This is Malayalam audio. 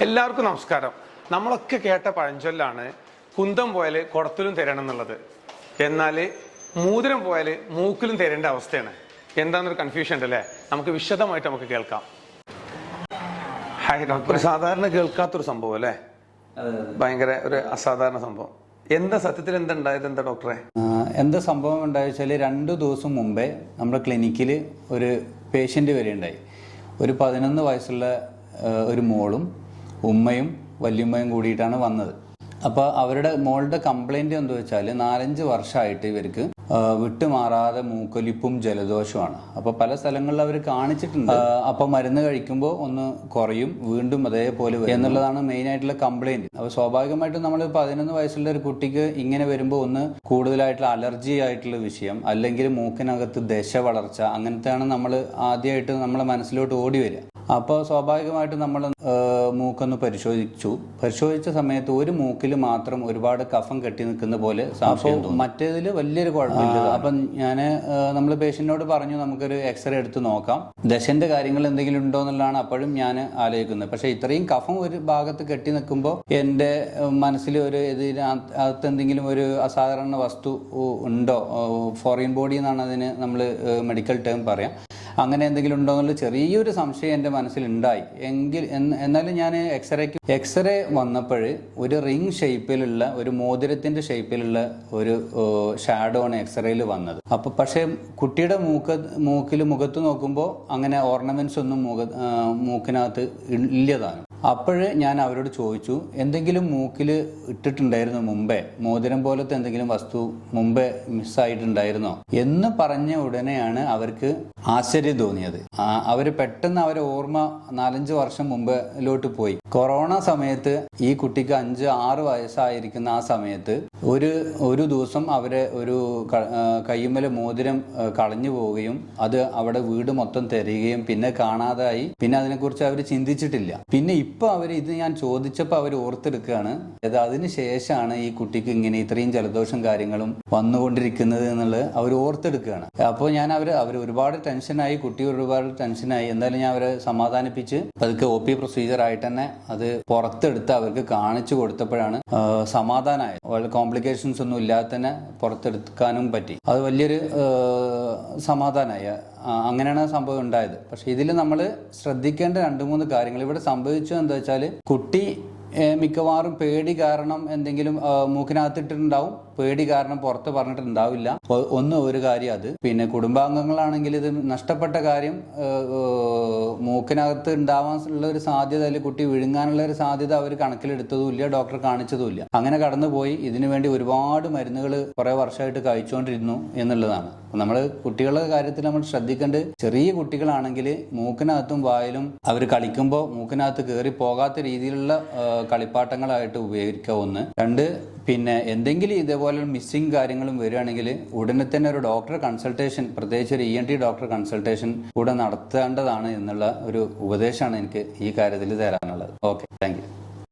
എല്ലാവർക്കും നമസ്കാരം. നമ്മളൊക്കെ കേട്ട പഴഞ്ചൊല്ലാണ് കുന്തം പോയാൽ കുടത്തിലും തരണം എന്നുള്ളത്. എന്നാൽ മൂതിരം പോയാൽ മൂക്കിലും തരേണ്ട അവസ്ഥയാണ്. എന്താണെന്നൊരു കൺഫ്യൂഷൻ ഉണ്ട് അല്ലേ? നമുക്ക് വിശദമായിട്ട് നമുക്ക് കേൾക്കാം. ഒരു സാധാരണ കേൾക്കാത്തൊരു സംഭവം അല്ലേ? ഭയങ്കര ഒരു അസാധാരണ സംഭവം. എന്താ സത്യത്തിൽ എന്താ ഡോക്ടറെ? എന്താ സംഭവം ഉണ്ടായെച്ചാൽ 2 ദിവസം മുമ്പേ നമ്മുടെ ക്ലിനിക്കിൽ ഒരു പേഷ്യൻ്റ് വരെയുണ്ടായി. ഒരു 11 വയസ്സുള്ള ഒരു മോളും ഉമ്മയും വല്യമ്മയും കൂടിയിട്ടാണ് വന്നത്. അപ്പോൾ അവരുടെ മോളുടെ കംപ്ലൈൻറ്റ് എന്താ വെച്ചാൽ 4-5 വർഷമായിട്ട് ഇവർക്ക് വിട്ടുമാറാതെ മൂക്കൊലിപ്പും ജലദോഷമാണ്. അപ്പോൾ പല സ്ഥലങ്ങളിൽ അവർ കാണിച്ചിട്ടുണ്ട്. അപ്പോൾ മരുന്ന് കഴിക്കുമ്പോൾ ഒന്ന് കുറയും, വീണ്ടും അതേപോലെ വരും എന്നുള്ളതാണ് മെയിനായിട്ടുള്ള കംപ്ലൈൻറ്റ്. അപ്പോൾ സ്വാഭാവികമായിട്ടും നമ്മൾ 11 വയസ്സുള്ള ഒരു കുട്ടിക്ക് ഇങ്ങനെ വരുമ്പോൾ ഒന്ന് കൂടുതലായിട്ടുള്ള അലർജി ആയിട്ടുള്ള വിഷയം, അല്ലെങ്കിൽ മൂക്കിനകത്ത് ദശ വളർച്ച, അങ്ങനത്തെയാണ് നമ്മൾ ആദ്യമായിട്ട് നമ്മളെ മനസ്സിലോട്ട് ഓടി വരിക. അപ്പോൾ സ്വാഭാവികമായിട്ടും നമ്മൾ മൂക്കൊന്ന് പരിശോധിച്ച സമയത്ത് ഒരു മൂക്കിൽ മാത്രം ഒരുപാട് കഫം കെട്ടി നിൽക്കുന്ന പോലെ സംശയം തോന്നി. മറ്റേതിൽ വലിയൊരു കുഴപ്പമില്ല. അപ്പം നമ്മൾ പേഷ്യന്റിനോട് പറഞ്ഞു നമുക്കൊരു എക്സ്റേ എടുത്ത് നോക്കാം, ദശന്റെ കാര്യങ്ങൾ എന്തെങ്കിലും ഉണ്ടോ എന്നുള്ളതാണ് അപ്പോഴും ഞാൻ ആലോചിക്കുന്നത്. പക്ഷെ ഇത്രയും കഫം ഒരു ഭാഗത്ത് കെട്ടി നിൽക്കുമ്പോൾ എൻ്റെ മനസ്സിൽ ഒരു ഇതിനകത്ത് എന്തെങ്കിലും ഒരു അസാധാരണ വസ്തു ഉണ്ടോ, ഫോറിൻ ബോഡി എന്നാണ് അതിന് നമ്മൾ മെഡിക്കൽ ടേം പറയാം, അങ്ങനെ എന്തെങ്കിലും ഉണ്ടോ എന്നുള്ള ചെറിയൊരു സംശയം എൻ്റെ മനസ്സിലുണ്ടായി. എന്നാലും ഞാൻ എക്സ്റേ വന്നപ്പോൾ ഒരു റിംഗ് ഷേപ്പിലുള്ള ഒരു മോതിരത്തിൻ്റെ ഷേപ്പിലുള്ള ഒരു ഷാഡോ ആണ് എക്സ്റേയിൽ വന്നത്. അപ്പോൾ പക്ഷേ കുട്ടിയുടെ മുഖത്ത് നോക്കുമ്പോൾ അങ്ങനെ ഓർണമെന്റ്സ് ഒന്നും മൂക്കിനകത്ത് ഇല്ലതാണ്. അപ്പോഴ് ഞാൻ അവരോട് ചോദിച്ചു, എന്തെങ്കിലും മൂക്കിൽ ഇട്ടിട്ടുണ്ടായിരുന്നോ മുമ്പേ, മോതിരം പോലത്തെ എന്തെങ്കിലും വസ്തു മുമ്പേ മിസ്സായിട്ടുണ്ടായിരുന്നോ എന്ന് പറഞ്ഞ ഉടനെയാണ് അവർക്ക് ആശ്ചര്യം തോന്നിയത്. അവർ പെട്ടെന്ന് അവരെ ഓർമ്മ 4-5 വർഷം മുമ്പിലോട്ട് പോയി. കൊറോണ സമയത്ത് ഈ കുട്ടിക്ക് 5-6 വയസ്സായിരിക്കുന്ന ആ സമയത്ത് ഒരു ദിവസം അവരെ ഒരു കയ്യുമ്മലെ മോതിരം കളഞ്ഞു പോവുകയും അത് അവിടെ വീട് മൊത്തം തിരയുകയും പിന്നെ കാണാതായി. പിന്നെ അതിനെക്കുറിച്ച് അവർ ചിന്തിച്ചിട്ടില്ല. പിന്നെ ഇപ്പൊ ഇത് ഞാൻ ചോദിച്ചപ്പോൾ അവർ ഓർത്തെടുക്കുകയാണ്, അതിന് ശേഷമാണ് ഈ കുട്ടിക്ക് ഇങ്ങനെ ഇത്രയും ജലദോഷം കാര്യങ്ങളും വന്നുകൊണ്ടിരിക്കുന്നത് എന്നുള്ളത് അവർ ഓർത്തെടുക്കുകയാണ്. അപ്പോൾ ഞാൻ അവർ ഒരുപാട് ടെൻഷനായി, കുട്ടി ഒരുപാട് ടെൻഷനായി. എന്തായാലും ഞാൻ അവരെ സമാധാനിപ്പിച്ച് പതുക്കെ OP പ്രൊസീജിയർ ആയിട്ട് തന്നെ അത് പുറത്തെടുത്ത് അവർക്ക് കാണിച്ചു കൊടുത്തപ്പോഴാണ് സമാധാനമായത്. വളരെ കോംപ്ലിക്കേഷൻസ് ഒന്നും ഇല്ലാതെ തന്നെ പുറത്തെടുക്കാനും പറ്റി. അത് വലിയൊരു സമാധാനമായി. അങ്ങനെയാണ് സംഭവം ഉണ്ടായത്. പക്ഷെ ഇതിൽ നമ്മൾ ശ്രദ്ധിക്കേണ്ട 2-3 കാര്യങ്ങൾ ഇവിടെ സംഭവിച്ചു. എന്താ വെച്ചാൽ കുട്ടി മിക്കവാറും പേടി കാരണം എന്തെങ്കിലും മൂക്കിനകത്തിട്ടുണ്ടാവും, പേടി കാരണം പുറത്ത് പറഞ്ഞിട്ടുണ്ടാവില്ല. ഒരു കാര്യം അത്. പിന്നെ കുടുംബാംഗങ്ങളാണെങ്കിൽ ഇത് നഷ്ടപ്പെട്ട കാര്യം മൂക്കിനകത്ത് ഉണ്ടാവാനുള്ള ഒരു സാധ്യത, അല്ലെങ്കിൽ കുട്ടി വിഴുങ്ങാനുള്ള ഒരു സാധ്യത അവർ കണക്കിലെടുത്തതുമില്ല, ഡോക്ടറെ കാണിച്ചതുമില്ല. അങ്ങനെ കടന്നുപോയി. ഇതിനു വേണ്ടി ഒരുപാട് മരുന്നുകൾ കുറെ വർഷമായിട്ട് കഴിച്ചുകൊണ്ടിരുന്നു എന്നുള്ളതാണ്. നമ്മൾ കുട്ടികളുടെ കാര്യത്തിൽ നമ്മൾ ശ്രദ്ധിക്കേണ്ടത്, ചെറിയ കുട്ടികളാണെങ്കിൽ മൂക്കിനകത്തും വായിലും അവർ കളിക്കുമ്പോൾ മൂക്കിനകത്ത് കയറി പോകാത്ത രീതിയിലുള്ള കളിപ്പാട്ടങ്ങളായിട്ട് ഉപയോഗിക്കുക. 1. 2, പിന്നെ എന്തെങ്കിലും ഇതേപോലെ മിസ്സിങ് കാര്യങ്ങളും വരികയാണെങ്കിൽ ഉടനെ തന്നെ ഒരു ഡോക്ടറെ കൺസൾട്ടേഷൻ, പ്രത്യേകിച്ച് ഒരു ENT ഡോക്ടർ കൺസൾട്ടേഷൻ കൂടെ നടത്തേണ്ടതാണ് എന്നുള്ള ഒരു ഉപദേശമാണ് എനിക്ക് ഈ കാര്യത്തിൽ തരാനുള്ളത്. Okay, thank you.